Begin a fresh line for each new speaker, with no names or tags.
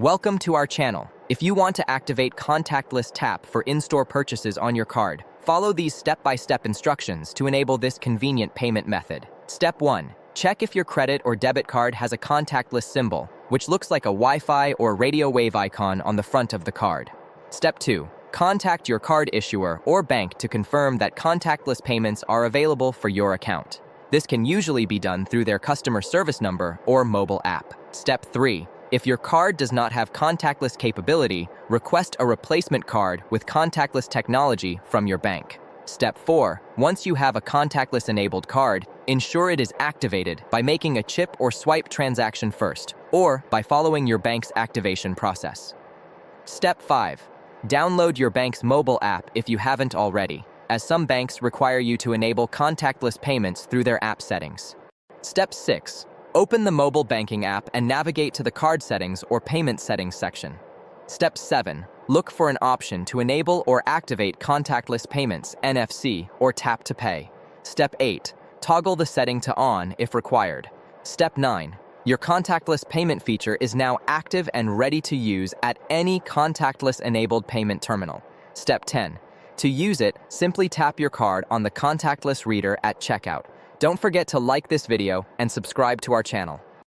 Welcome to our channel. If you want to activate contactless tap for in-store purchases on your card, follow these step-by-step instructions to enable this convenient payment method. Step 1. Check if your credit or debit card has a contactless symbol, which looks like a Wi-Fi or radio wave icon on the front of the card. Step 2. Contact your card issuer or bank to confirm that contactless payments are available for your account. This can usually be done through their customer service number or mobile app. Step 3. If your card does not have contactless capability, request a replacement card with contactless technology from your bank. Step 4. Once you have a contactless-enabled card, ensure it is activated by making a chip or swipe transaction first, or by following your bank's activation process. Step 5. Download your bank's mobile app if you haven't already, as some banks require you to enable contactless payments through their app settings. Step 6. Open the mobile banking app and navigate to the card settings or payment settings section. Step 7. Look for an option to enable or activate contactless payments, NFC, or tap to pay. Step 8. Toggle the setting to on if required. Step 9. Your contactless payment feature is now active and ready to use at any contactless-enabled payment terminal. Step 10. To use it, simply tap your card on the contactless reader at checkout. Don't forget to like this video and subscribe to our channel.